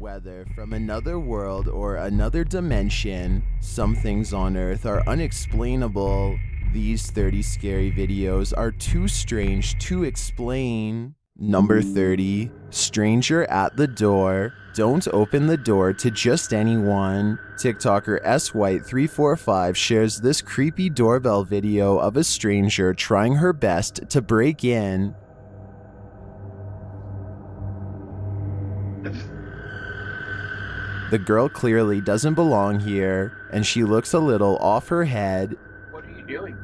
Whether from another world or another dimension, some things on Earth are unexplainable. These 30 scary videos are too strange to explain. Number 30, Stranger at the Door. Don't open the door to just anyone. TikToker swhite345 shares this creepy doorbell video of a stranger trying her best to break in. The girl clearly doesn't belong here, and she looks a little off her head. What are you doing?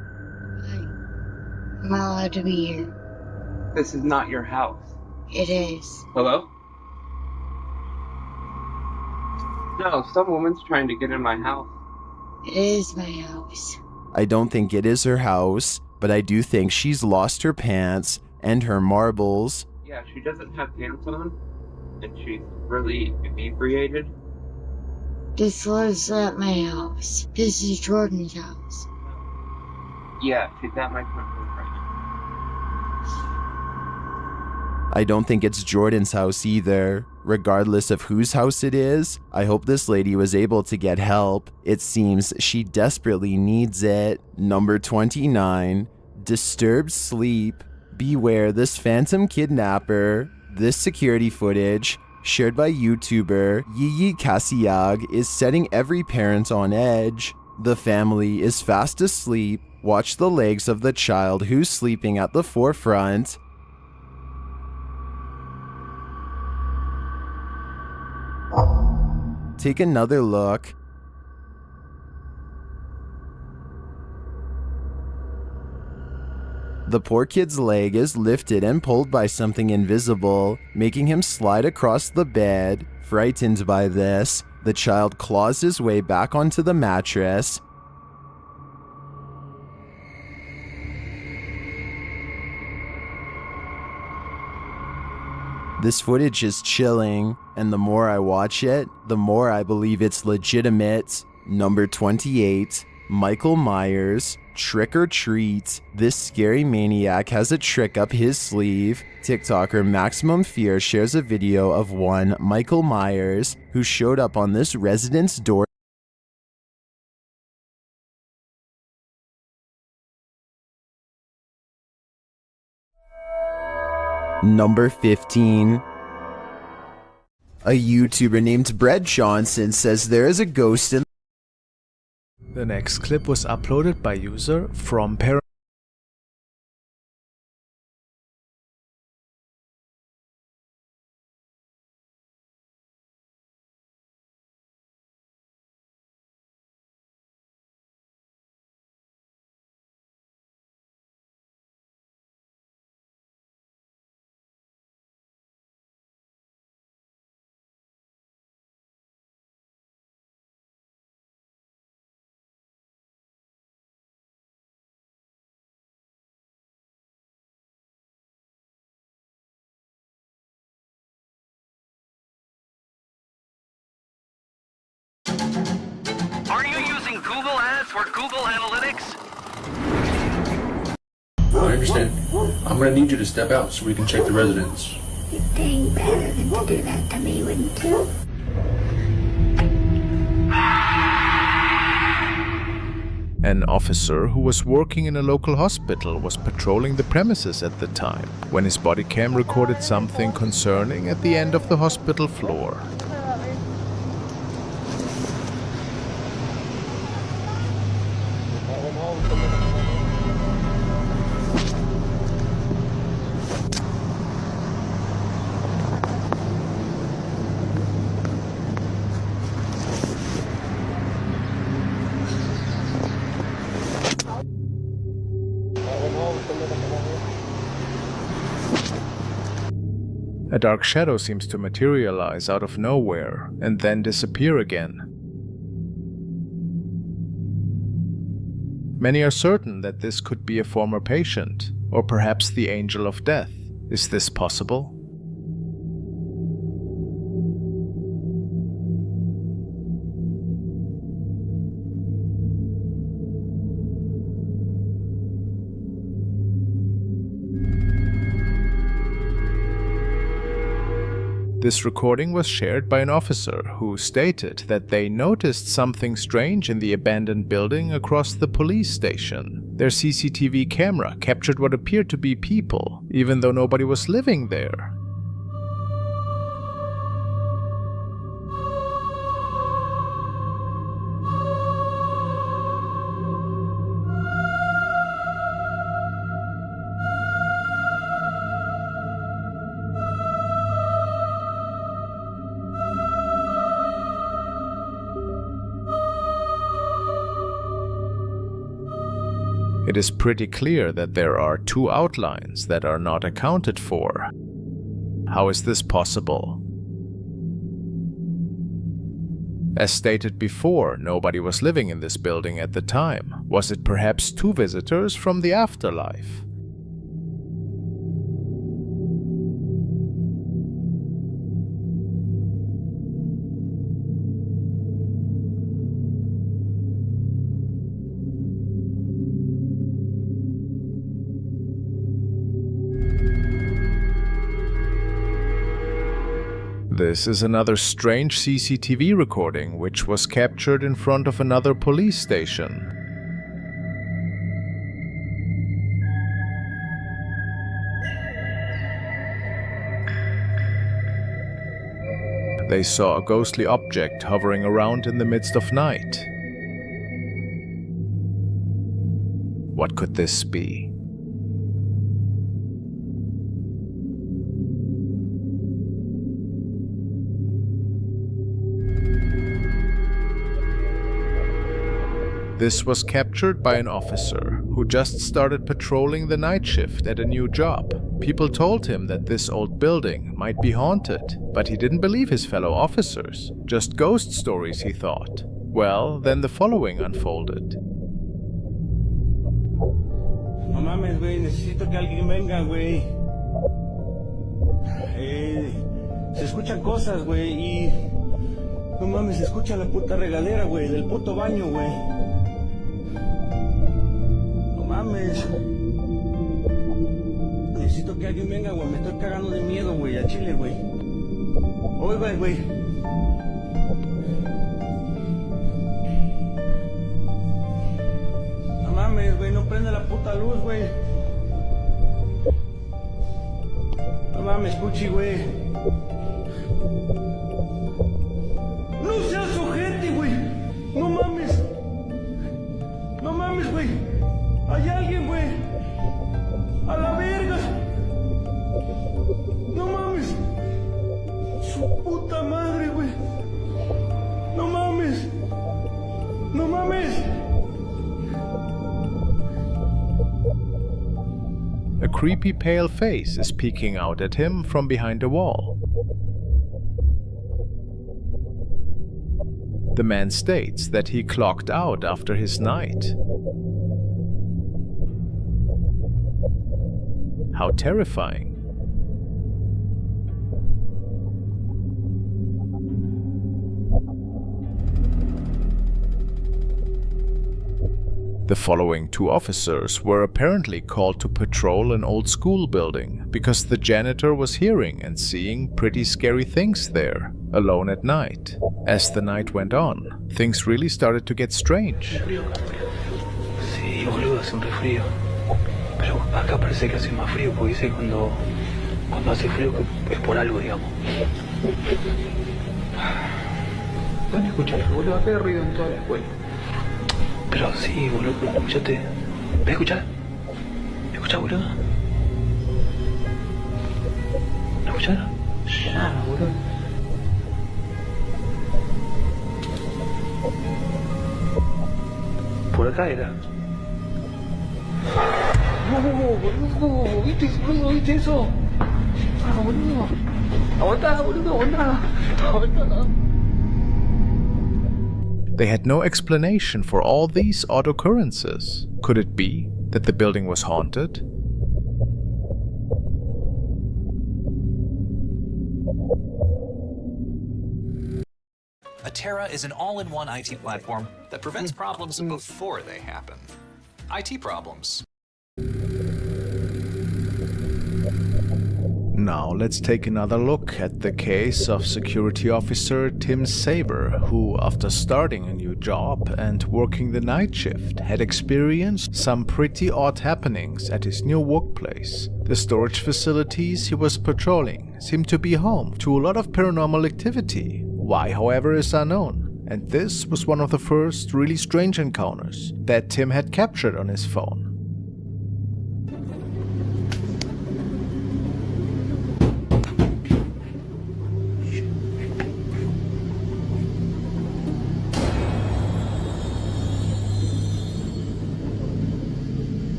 I'm not allowed to be here. This is not your house. It is. Hello? No, some woman's trying to get in my house. It is my house. I don't think it is her house, but I do think she's lost her pants and her marbles. Yeah, she doesn't have pants on, and she's really inebriated. This lives at my house. This is Jordan's house. Yeah, she's at my front door right now. I don't think it's Jordan's house either. Regardless of whose house it is, I hope this lady was able to get help. It seems she desperately needs it. Number 29, Disturbed Sleep. Beware this phantom kidnapper. This security footage, shared by YouTuber Yi Kasiag, is setting every parent on edge. The family is fast asleep. Watch the legs of the child who's sleeping at the forefront. Take another look. The poor kid's leg is lifted and pulled by something invisible, making him slide across the bed. Frightened by this, the child claws his way back onto the mattress. This footage is chilling, and the more I watch it, the more I believe it's legitimate. Number 28, Michael Myers, Trick or Treat. This scary maniac has a trick up his sleeve. TikToker Maximum Fear shares a video of one Michael Myers who showed up on this resident's door. Number 15. A YouTuber named Brett Johnson says there is a ghost in. The next clip was uploaded by user from Parent. Are you using Google Ads or Google Analytics? I understand. I'm gonna need you to step out so we can check the residence. You'd think better than to do that to me, wouldn't you? An officer who was working in a local hospital was patrolling the premises at the time when his body cam recorded something concerning at the end of the hospital floor. A dark shadow seems to materialize out of nowhere and then disappear again. Many are certain that this could be a former patient, or perhaps the Angel of Death. Is this possible? This recording was shared by an officer who stated that they noticed something strange in the abandoned building across the police station. Their CCTV camera captured what appeared to be people, even though nobody was living there. It is pretty clear that there are two outlines that are not accounted for. How is this possible? As stated before, nobody was living in this building at the time. Was it perhaps two visitors from the afterlife? This is another strange CCTV recording which was captured in front of another police station. They saw a ghostly object hovering around in the midst of night. What could this be? This was captured by an officer who just started patrolling the night shift at a new job. People told him that this old building might be haunted, but he didn't believe his fellow officers. Just ghost stories, he thought. Well, then the following unfolded. No mames, güey, necesito que alguien venga, güey. Se escuchan cosas, güey, y... No mames, se escucha la puta regadera, güey, del puto baño, güey. Mames. Necesito que alguien venga, güey. Me estoy cagando de miedo, güey. A Chile, güey. Oiga, güey. No mames, güey. No prende la puta luz, güey. No mames, Cuchi, güey. No seas ojete, güey. No mames. No mames, güey. ¡Hay alguien, güey! ¡A la verga! ¡No mames! ¡Su puta madre, güey! ¡No mames! ¡No mames! A creepy pale face is peeking out at him from behind a wall. The man states that he clocked out after his night. How terrifying. The following two officers were apparently called to patrol an old school building because the janitor was hearing and seeing pretty scary things there, alone at night. As the night went on, things really started to get strange. Sí, boludo, hace un refrío. Pero acá parece que hace más frío, porque dice cuando hace frío que es por algo, digamos. ¿Dónde escuchas, boludo? Acá hay ruido en toda la escuela. Pero sí, boludo, escuchate. ¿Ves a escuchar? ¿Me escuchás, boludo? ¿Me escuchás? Ah, boludo. Por acá era. Boludo, ¿viste eso? Ah, boludo. Aguantá, boludo, aguantá. Aguantá. They had no explanation for all these odd occurrences. Could it be that the building was haunted? Atera is an all-in-one IT platform that prevents problems before they happen. IT problems. Now let's take another look at the case of security officer Tim Saber, who, after starting a new job and working the night shift, had experienced some pretty odd happenings at his new workplace. The storage facilities he was patrolling seemed to be home to a lot of paranormal activity. Why, however, is unknown. And this was one of the first really strange encounters that Tim had captured on his phone.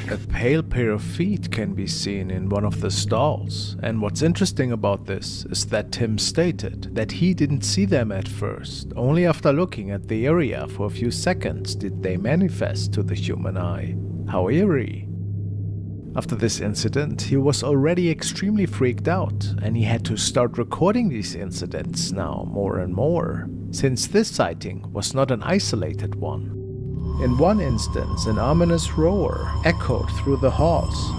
A pale pair of feet can be seen in one of the stalls, and what's interesting about this is that Tim stated that he didn't see them at first. Only after looking at the area for a few seconds did they manifest to the human eye. How eerie. After this incident, he was already extremely freaked out, and he had to start recording these incidents now more and more, since this sighting was not an isolated one. In one instance, an ominous roar echoed through the halls.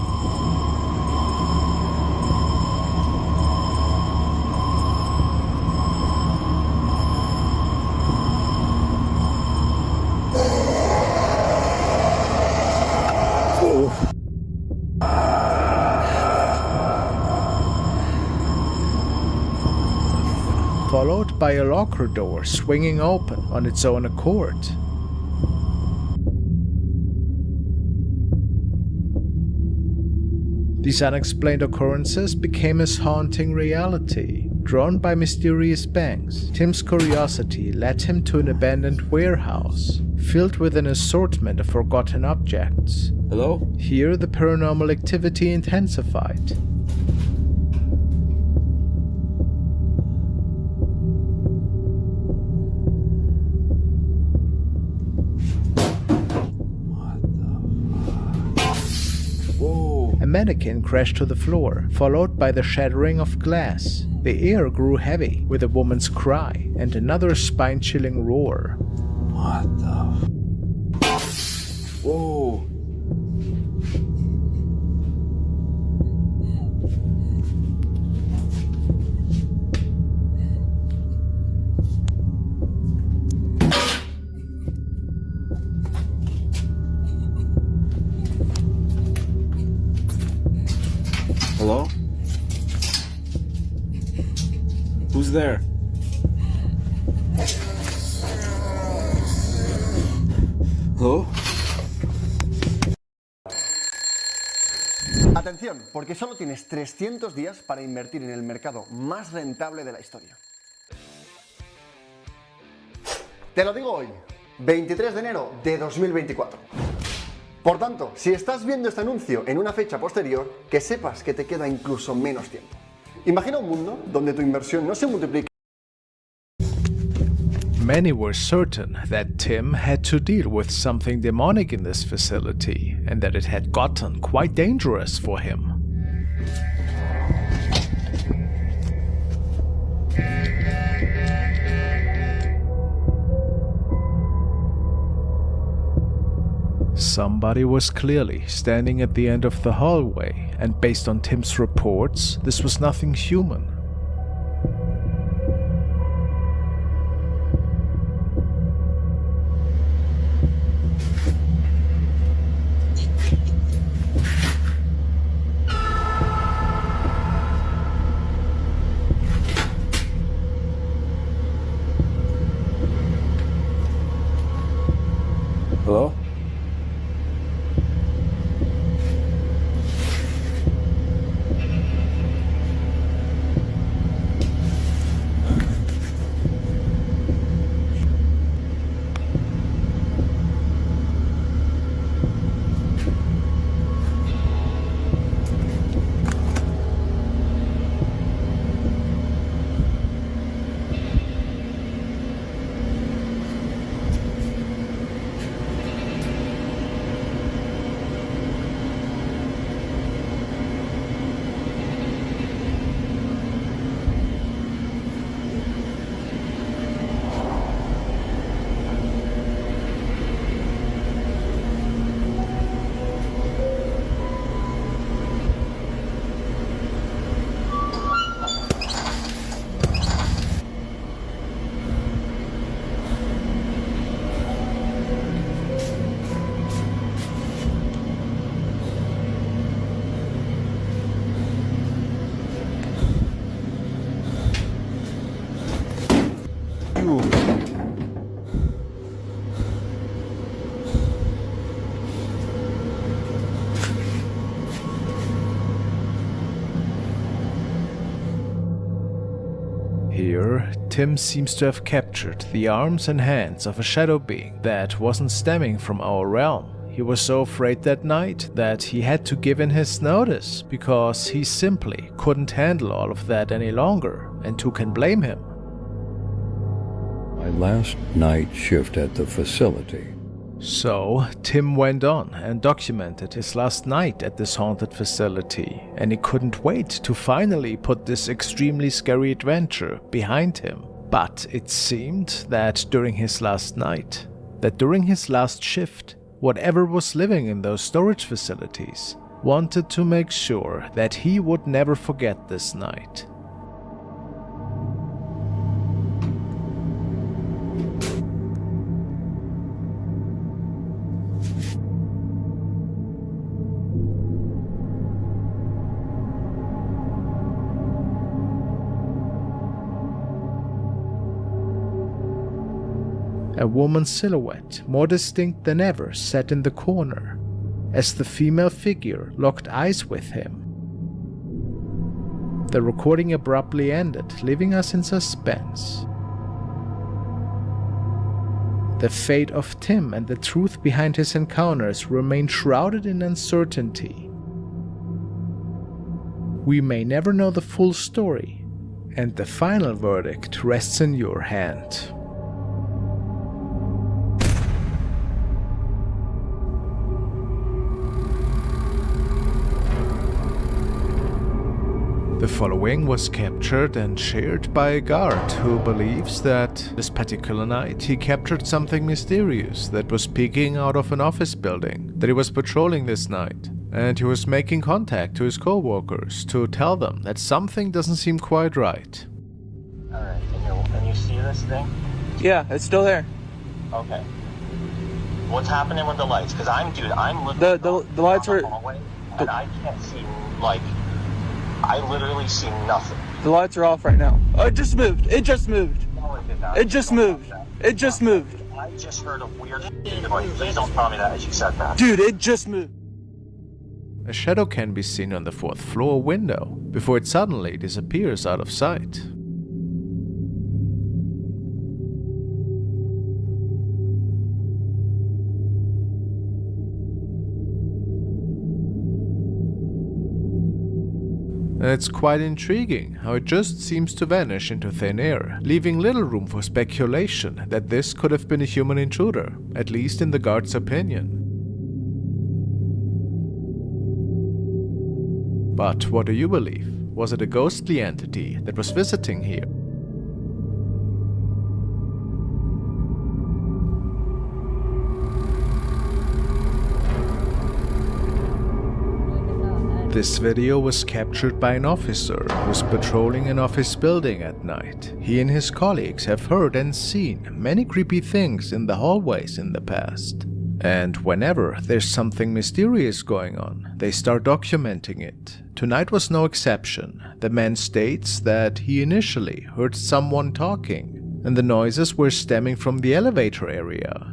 Followed by a locker door swinging open on its own accord. These unexplained occurrences became his haunting reality. Drawn by mysterious bangs, Tim's curiosity led him to an abandoned warehouse, filled with an assortment of forgotten objects. Hello? Here, the paranormal activity intensified. A mannequin crashed to the floor, followed by the shattering of glass. The air grew heavy with a woman's cry and another spine-chilling roar. What the? Whoa! Hello? Who's there? Hello? Atención, porque solo tienes 300 días para invertir en el mercado más rentable de la historia. Te lo digo hoy, 23 de enero de 2024. Por tanto, si estás viendo este anuncio en una fecha posterior, que sepas que te queda incluso menos tiempo. Imagina un mundo donde tu inversión no se multiplique. Many were certain that Tim had to deal with something demonic in this facility, and that it had gotten quite dangerous for him. Somebody was clearly standing at the end of the hallway, and based on Tim's reports, this was nothing human. Here, Tim seems to have captured the arms and hands of a shadow being that wasn't stemming from our realm. He was so afraid that night that he had to give in his notice because he simply couldn't handle all of that any longer, and who can blame him? My last night shift at the facility. So, Tim went on and documented his last night at this haunted facility, and he couldn't wait to finally put this extremely scary adventure behind him. But it seemed that during his last night, during his last shift, whatever was living in those storage facilities wanted to make sure that he would never forget this night. A woman's silhouette, more distinct than ever, sat in the corner, as the female figure locked eyes with him. The recording abruptly ended, leaving us in suspense. The fate of Tim and the truth behind his encounters remain shrouded in uncertainty. We may never know the full story, and the final verdict rests in your hand. The following was captured and shared by a guard who believes that this particular night he captured something mysterious that was peeking out of an office building that he was patrolling this night, and he was making contact to his co-workers to tell them that something doesn't seem quite right. Alright, can you see this thing? Yeah, it's still there. Okay. What's happening with the lights? Because I'm looking the lights are... hallway, and I can't see, I literally see nothing. The lights are off right now. Oh, it just moved. It just moved. No, it did not. It just moved. It just moved. I just heard a weird noise. Please don't tell me that as you said that. Dude, it just moved. A shadow can be seen on the 4th floor window before it suddenly disappears out of sight. It's quite intriguing how it just seems to vanish into thin air, leaving little room for speculation that this could have been a human intruder, at least in the guard's opinion. But what do you believe? Was it a ghostly entity that was visiting here? This video was captured by an officer who was patrolling an office building at night. He and his colleagues have heard and seen many creepy things in the hallways in the past. And whenever there's something mysterious going on, they start documenting it. Tonight was no exception. The man states that he initially heard someone talking, and the noises were stemming from the elevator area.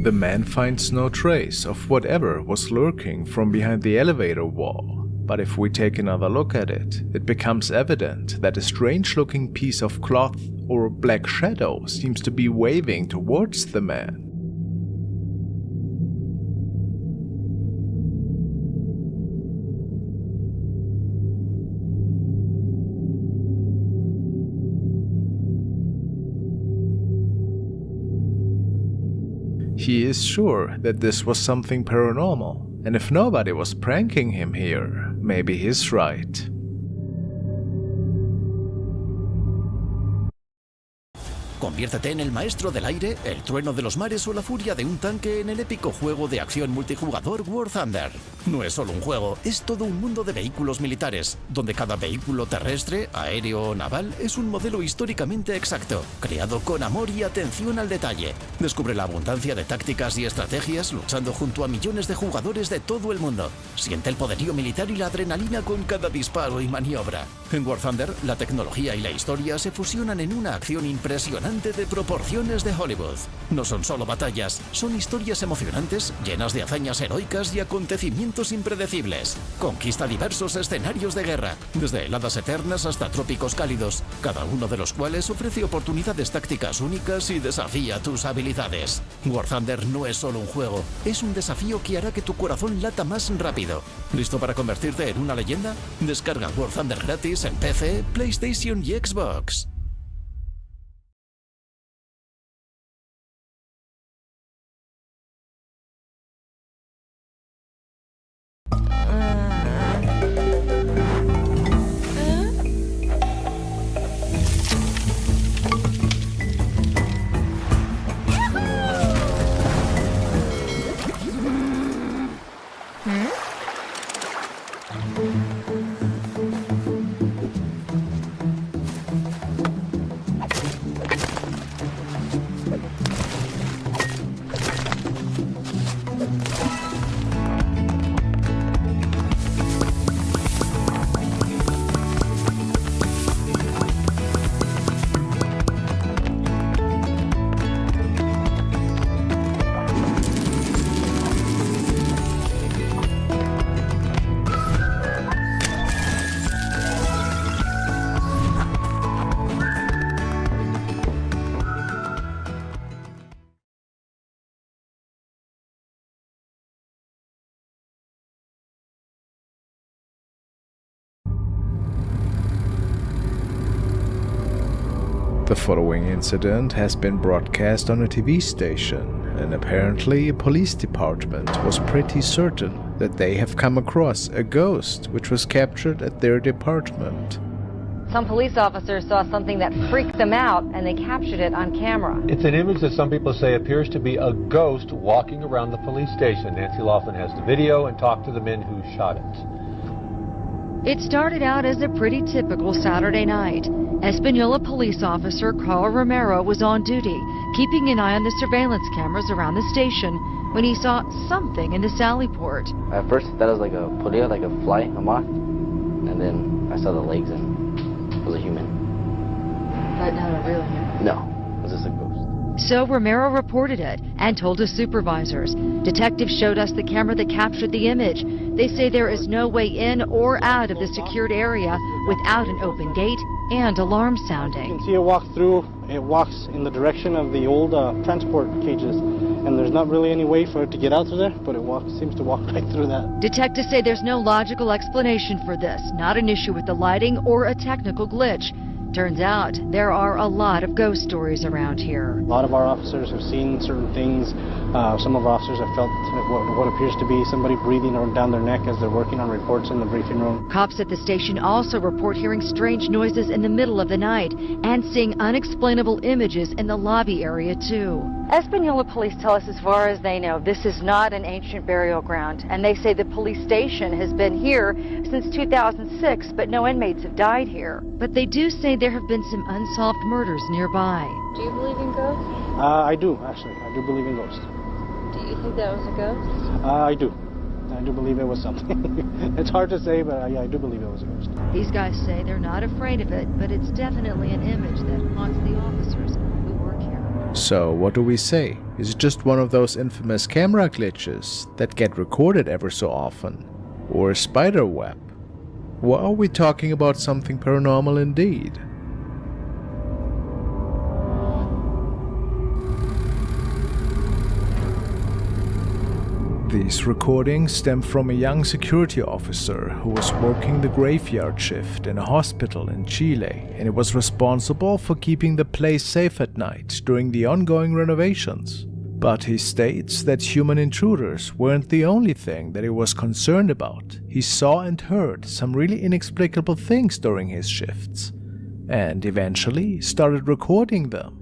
The man finds no trace of whatever was lurking from behind the elevator wall, but if we take another look at it, it becomes evident that a strange-looking piece of cloth or black shadow seems to be waving towards the man. He is sure that this was something paranormal, and if nobody was pranking him here, maybe he's right. Conviértete en el maestro del aire, el trueno de los mares o la furia de un tanque en el épico juego de acción multijugador War Thunder. No es solo un juego, es todo un mundo de vehículos militares, donde cada vehículo terrestre, aéreo o naval es un modelo históricamente exacto, creado con amor y atención al detalle. Descubre la abundancia de tácticas y estrategias luchando junto a millones de jugadores de todo el mundo. Siente el poderío militar y la adrenalina con cada disparo y maniobra. En War Thunder, la tecnología y la historia se fusionan en una acción impresionante de proporciones de Hollywood. No son solo batallas, son historias emocionantes, llenas de hazañas heroicas y acontecimientos impredecibles. Conquista diversos escenarios de guerra, desde heladas eternas hasta trópicos cálidos, cada uno de los cuales ofrece oportunidades tácticas únicas y desafía tus habilidades. War Thunder no es solo un juego, es un desafío que hará que tu corazón lata más rápido. ¿Listo para convertirte en una leyenda? Descarga War Thunder gratis en PC, PlayStation y Xbox. The following incident has been broadcast on a TV station, and apparently a police department was pretty certain that they have come across a ghost which was captured at their department. Some police officers saw something that freaked them out, and they captured it on camera. It's an image that some people say appears to be a ghost walking around the police station. Nancy Laughlin has the video and talked to the men who shot it. It started out as a pretty typical Saturday night. Espanola police officer Carl Romero was on duty, keeping an eye on the surveillance cameras around the station, when he saw something in the sally port. At first, I thought it was like a polilla, like a fly, a moth, and then I saw the legs and it was a human. But not a real human? No, it was just a ghost. So Romero reported it and told his supervisors. Detectives showed us the camera that captured the image. They say there is no way in or out of the secured area without an open gate and alarm sounding. You can see it walk through. It walks in the direction of the old transport cages, and there's not really any way for it to get out through there, but it seems to walk right through that. Detectives say there's no logical explanation for this, not an issue with the lighting or a technical glitch. Turns out there are a lot of ghost stories around here. A lot of our officers have seen certain things. Some of our officers have felt what appears to be somebody breathing down their neck as they're working on reports in the briefing room. Cops at the station also report hearing strange noises in the middle of the night and seeing unexplainable images in the lobby area too. Espanola police tell us as far as they know, this is not an ancient burial ground, and they say the police station has been here since 2006, but no inmates have died here. But they do say there have been some unsolved murders nearby. Do you believe in ghosts? I do, actually. I do believe in ghosts. Do you think that was a ghost? I do. I do believe it was something. It's hard to say, but yeah, I do believe it was a ghost. These guys say they're not afraid of it, but it's definitely an image that haunts the officers who work here. So what do we say? Is it just one of those infamous camera glitches that get recorded ever so often? Or a spider web? Or are we talking about something paranormal indeed? These recordings stem from a young security officer who was working the graveyard shift in a hospital in Chile, and he was responsible for keeping the place safe at night during the ongoing renovations. But he states that human intruders weren't the only thing that he was concerned about. He saw and heard some really inexplicable things during his shifts, and eventually started recording them.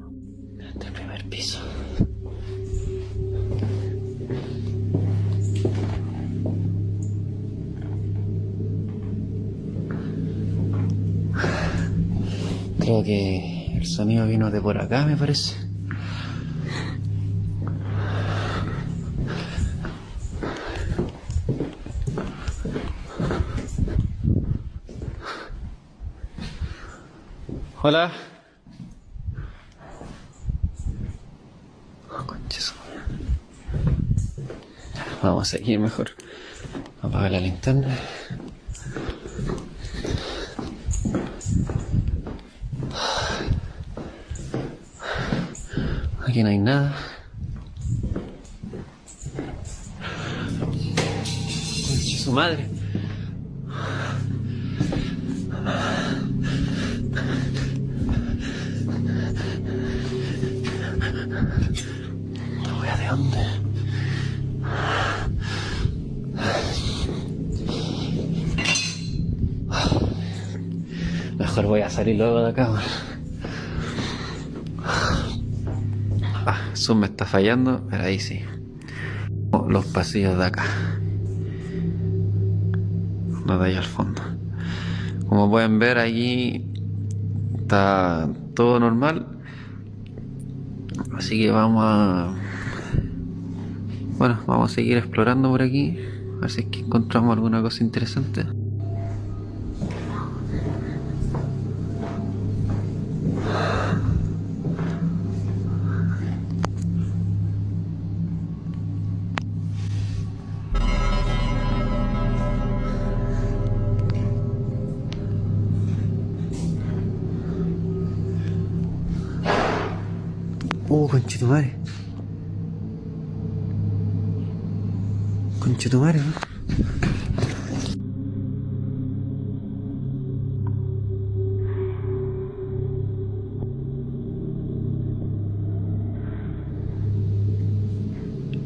Creo que el sonido vino de por acá, me parece. Hola. Oh, conches. Vamos a seguir mejor. Apaga la linterna. Aquí no hay nada. Conche su madre. No voy a de dónde. Mejor voy a salir luego de acá. Zoom me está fallando, pero ahí sí. Los pasillos de acá. No de ahí al fondo. Como pueden ver, allí está todo normal. Así que vamos a seguir explorando por aquí. A ver si es que encontramos alguna cosa interesante. Conchetumare. Conchetumare, ¿no?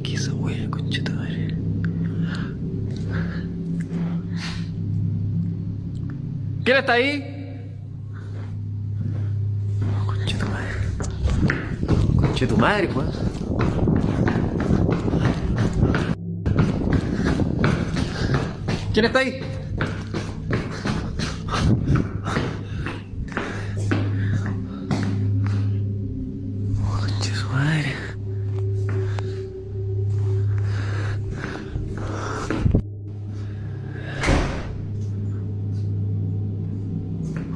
¿Qué es esa wea, conchetumare? ¿Quién está ahí? Conche tu madre, pues. ¿Quién está ahí? Conche su madre.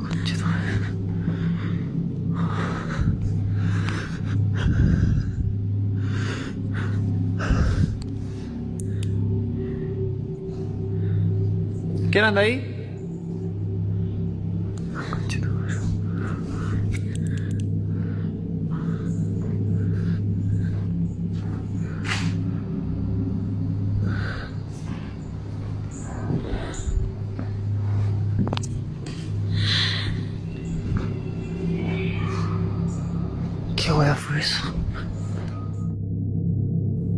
Conche tu madre. ¿Quién anda ahí? ¿Qué hueá fue eso?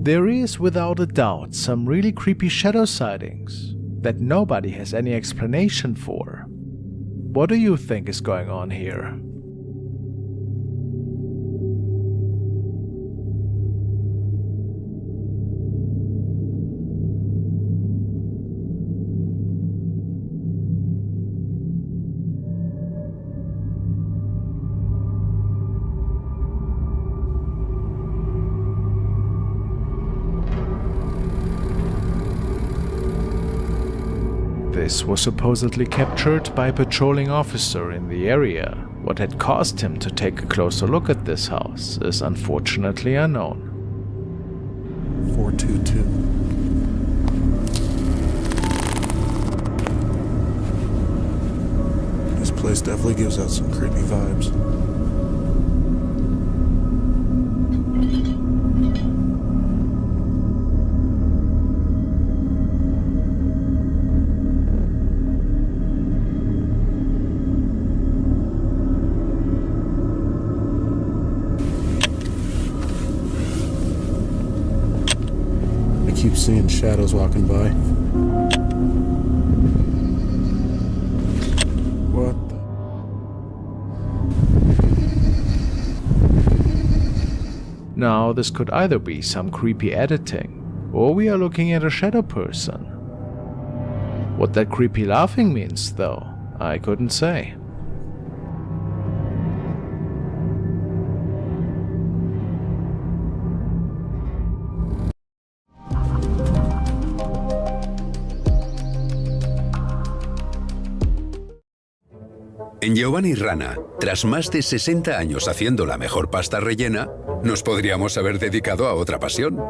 There is, without a doubt, some really creepy shadow sightings that nobody has any explanation for. What do you think is going on here? This was supposedly captured by a patrolling officer in the area. What had caused him to take a closer look at this house is unfortunately unknown. 422. This place definitely gives out some creepy vibes. I keep seeing shadows walking by. What the? Now, this could either be some creepy editing, or we are looking at a shadow person. What that creepy laughing means, though, I couldn't say. En Giovanni Rana, tras más de 60 años haciendo la mejor pasta rellena, nos podríamos haber dedicado a otra pasión.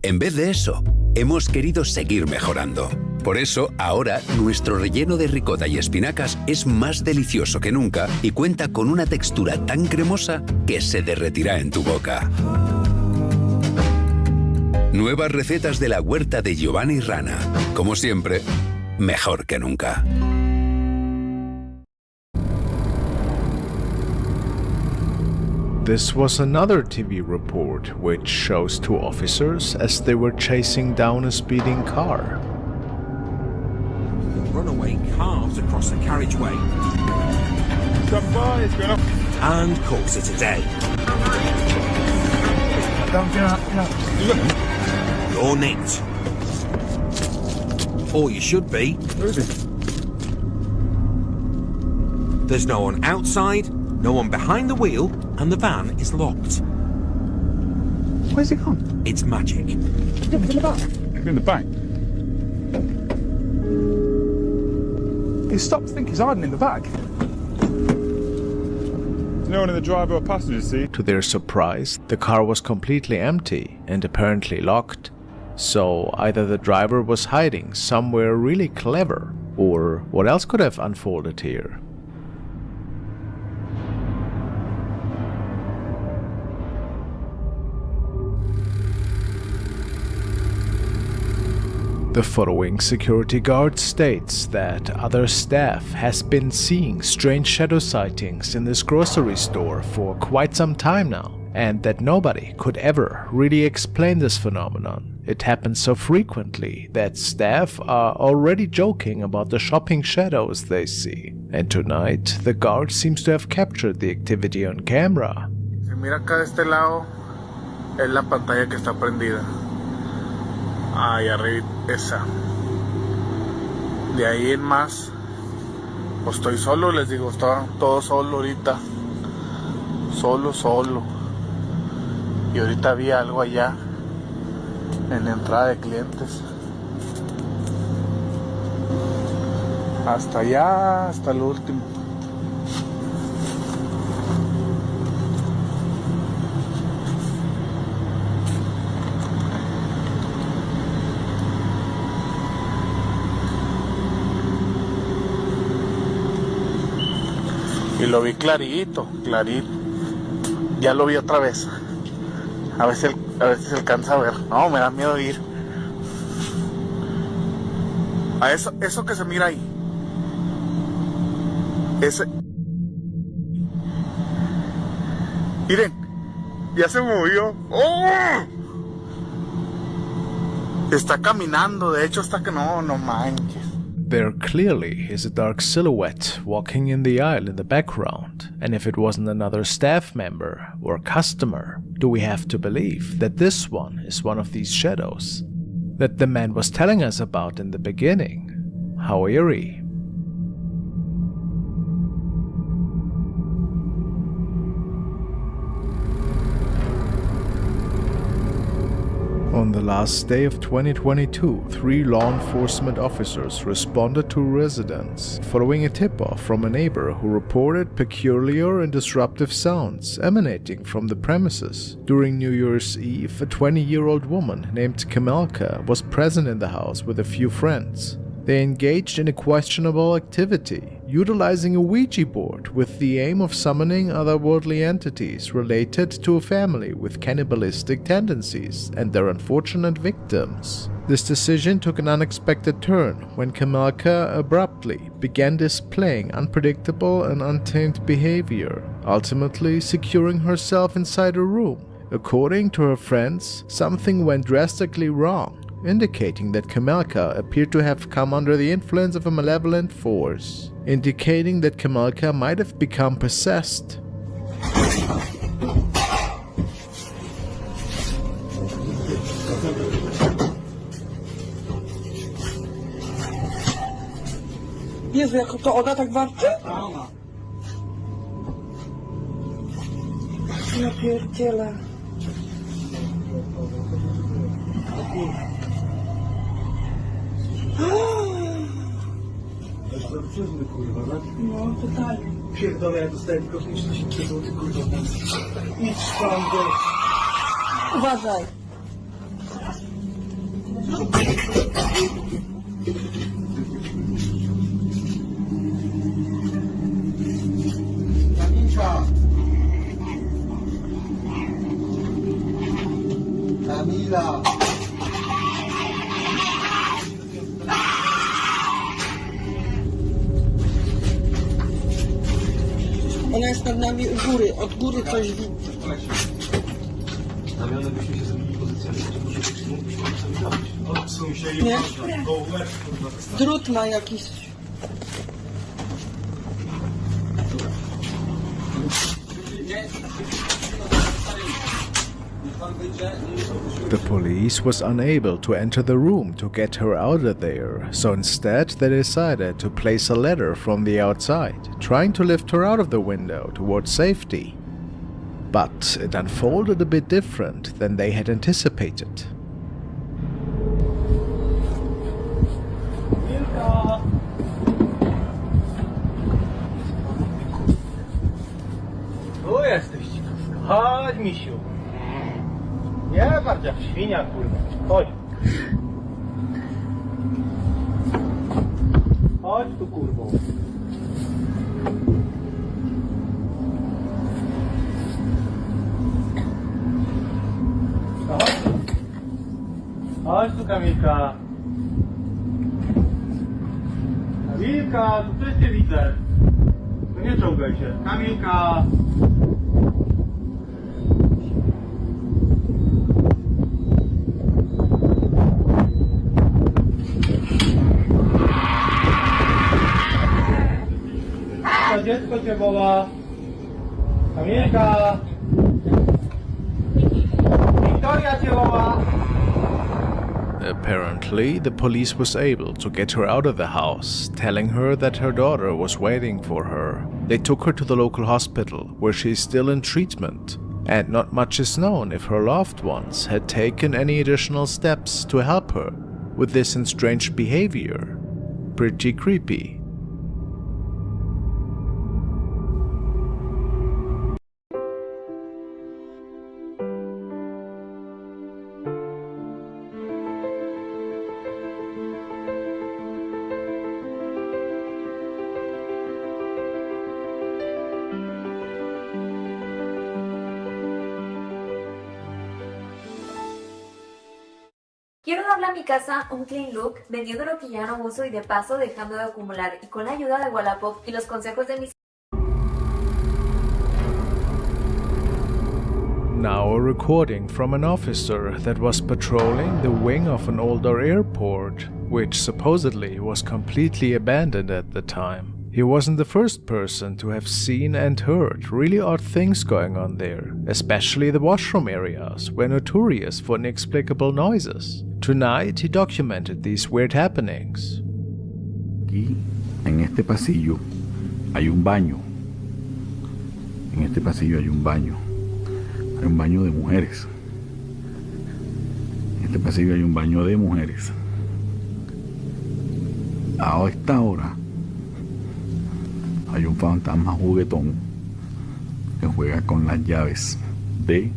En vez de eso, hemos querido seguir mejorando. Por eso, ahora, nuestro relleno de ricota y espinacas es más delicioso que nunca y cuenta con una textura tan cremosa que se derretirá en tu boca. Nuevas recetas de la huerta de Giovanni Rana. Como siempre, mejor que nunca. This was another TV report which shows two officers as they were chasing down a speeding car. The runaway carves across the carriageway and calls it a day. You're nicked. Or you should be. There's no one outside, no one behind the wheel, and the van is locked. Where's it gone? It's magic. It's in the back. In the back? He stopped to think he's hiding in the back. No one in the driver or passenger seat. To their surprise, the car was completely empty and apparently locked. So either the driver was hiding somewhere really clever, or what else could have unfolded here? The following security guard states that other staff has been seeing strange shadow sightings in this grocery store for quite some time now, and that nobody could ever really explain this phenomenon. It happens so frequently that staff are already joking about the shopping shadows they see. And tonight, the guard seems to have captured the activity on camera. Si mira acá de este lado, es la pantalla que está prendida. Ahí arriba, esa. De ahí en más, pues estoy solo, les digo, estaba todo solo ahorita. Solo. Y ahorita había algo allá, en la entrada de clientes. Hasta allá, hasta el último. Y lo vi clarito. Ya lo vi otra vez. A ver si se alcanza a ver. No, me da miedo ir. A eso que se mira ahí. Ese. Miren, ya se movió. ¡Oh! Está caminando, de hecho está que no manches. There clearly is a dark silhouette walking in the aisle in the background, and if it wasn't another staff member or customer, do we have to believe that this one is one of these shadows that the man was telling us about in the beginning? How eerie. On the last day of 2022, 3 law enforcement officers responded to residents following a tip-off from a neighbor who reported peculiar and disruptive sounds emanating from the premises. During New Year's Eve, a 20-year-old woman named Kamelka was present in the house with a few friends. They engaged in a questionable activity, utilizing a Ouija board with the aim of summoning otherworldly entities related to a family with cannibalistic tendencies and their unfortunate victims. This decision took an unexpected turn when Kamelka abruptly began displaying unpredictable and untamed behavior, ultimately securing herself inside a room. According to her friends, something went drastically wrong, indicating that Kamelka appeared to have come under the influence of a malevolent force, indicating that Kamelka might have become possessed. Jezu, jak to ona tak warczy? Ja pierdzielę. No, totalnie. Pierdolę, ja dostałem kosmiczne 3 zł, kurwa. Idź tam, Uważaj. Kamila! Ona jest nad nami u góry, od góry coś widzi. Znamione byśmy się zrobili pozycjami, odsuń się i Nie? go łeb. Drut ma jakiś. The police was unable to enter the room to get her out of there, so instead they decided to place a ladder from the outside, trying to lift her out of the window towards safety. But it unfolded a bit different than they had anticipated. Tu jesteś, chodź, misiu. Nie patrz jak świnia, kurwa. Chodź. Chodź tu, kurwo. Chodź. Chodź tu, Kamilka. Kamilka, tu też cię widzę. To nie czołgaj się. Kamilka. Dziecko cię woła. Kamilka. Wiktoria cię woła. Apparently, the police was able to get her out of the house, telling her that her daughter was waiting for her. They took her to the local hospital, where she is still in treatment, and not much is known if her loved ones had taken any additional steps to help her with this strange behavior. Pretty creepy. Quiero darle a mi casa un clean look, vendiendo lo que ya no uso y de paso dejando de acumular, y con la ayuda de Wallapop y los consejos de mis... Now a recording from an officer that was patrolling the wing of an older airport, which supposedly was completely abandoned at the time. He wasn't the first person to have seen and heard really odd things going on there, especially the washroom areas were notorious for inexplicable noises. Tonight he documented these weird happenings. Aquí, en este pasillo, hay un baño. En este pasillo hay un baño. Hay un baño de mujeres. En este pasillo hay un baño de mujeres. A esta hora hay un fantasma juguetón que juega con las llaves de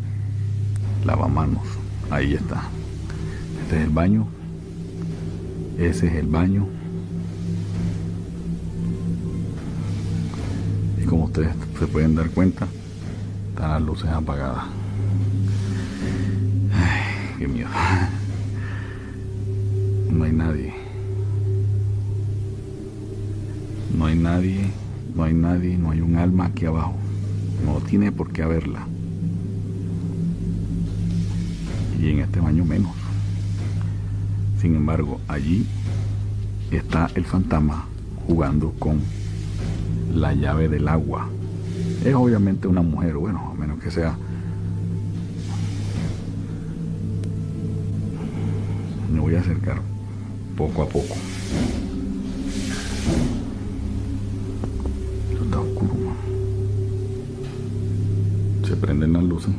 lavamanos. Ahí está. Este es el baño. Ese es el baño. Y como ustedes se pueden dar cuenta, están las luces apagadas. Ay, qué miedo. No hay nadie. No hay nadie, no hay nadie, no hay un alma aquí abajo. No tiene por qué haberla. Y en este baño menos. Sin embargo, allí está el fantasma jugando con la llave del agua. Es obviamente una mujer, bueno, a menos que sea. Me voy a acercar poco a poco. Esto está oscuro, man. Se prenden las luces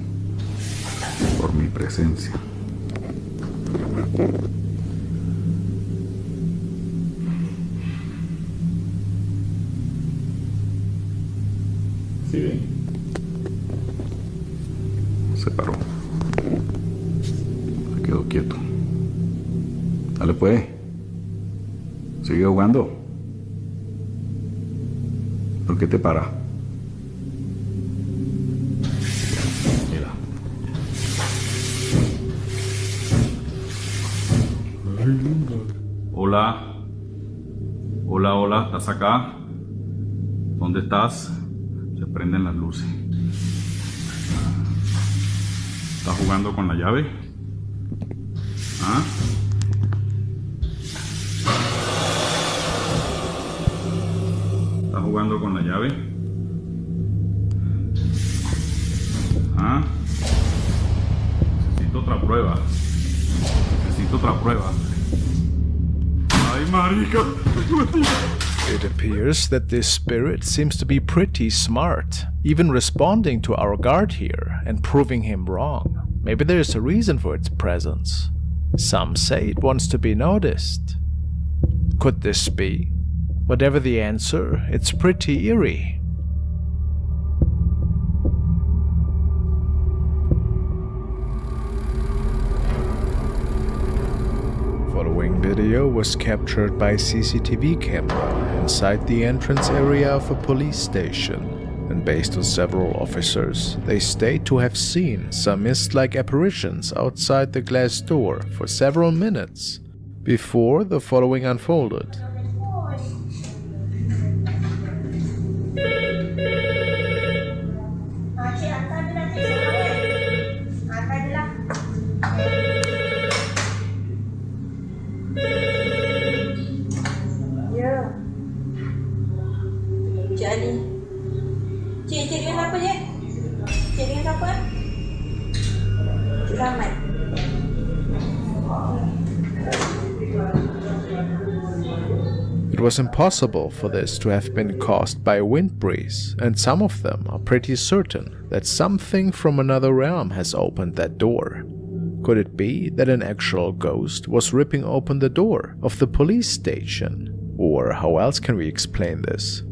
por mi presencia. ¿Sí ven? Se paró. Se quedó quieto. Dale pues. Sigue jugando. ¿Por qué te para? Mira. Hola. Hola, hola. ¿Estás acá? ¿Dónde estás? Se prenden las luces. ¿Estás jugando con la llave? ¿Ah? ¿Estás jugando con la llave? ¿Ah? Necesito otra prueba. Necesito otra prueba. ¡Ay, marica! It appears that this spirit seems to be pretty smart, even responding to our guard here and proving him wrong. Maybe there's a reason for its presence. Some say it wants to be noticed. Could this be? Whatever the answer, it's pretty eerie. Following video was captured by CCTV camera inside the entrance area of a police station, and based on several officers, they state to have seen some mist-like apparitions outside the glass door for several minutes before the following unfolded. It was impossible for this to have been caused by a wind breeze, and some of them are pretty certain that something from another realm has opened that door. Could it be that an actual ghost was ripping open the door of the police station? Or how else can we explain this?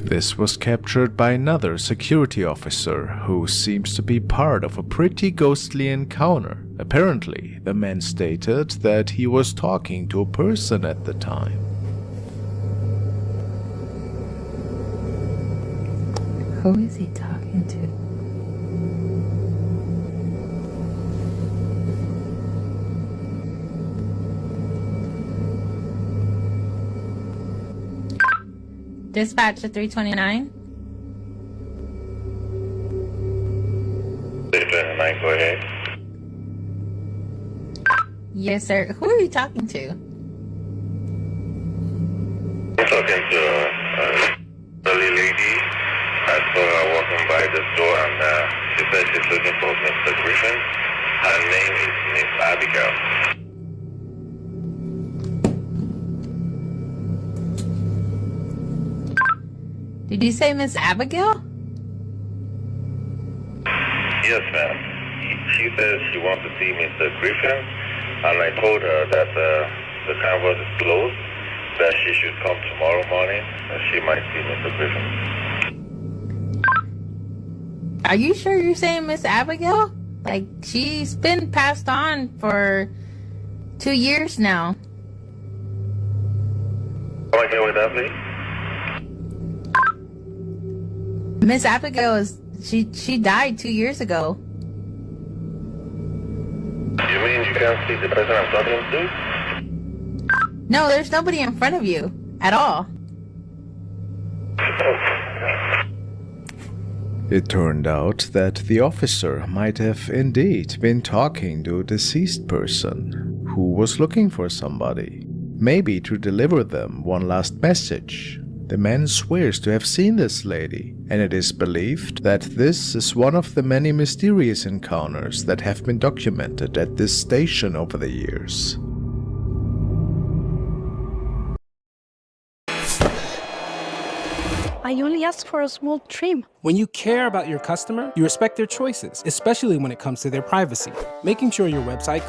This was captured by another security officer who seems to be part of a pretty ghostly encounter. Apparently, the man stated that he was talking to a person at the time. Who is he talking to? Dispatch to 329. 329, go ahead. Yes, sir. Who are you talking to? I'm talking to a lady. I saw her walking by the store and she said she's looking for Mr. Griffin. Her name is Miss Abigail. Did you say Miss Abigail? Yes, ma'am. She says she wants to see Mr. Griffin, and I told her that the canvas is closed, that she should come tomorrow morning, and she might see Mr. Griffin. Are you sure you're saying Miss Abigail? Like, she's been passed on for 2 years now. Come again with that, please? Miss Abigail she died 2 years ago. You mean you can't see the person I'm talking to? No, there's nobody in front of you at all. It turned out that the officer might have indeed been talking to a deceased person who was looking for somebody, maybe to deliver them one last message. The man swears to have seen this lady, and it is believed that this is one of the many mysterious encounters that have been documented at this station over the years. I only asked for a small trim. When you care about your customer, you respect their choices, especially when it comes to their privacy. Making sure your website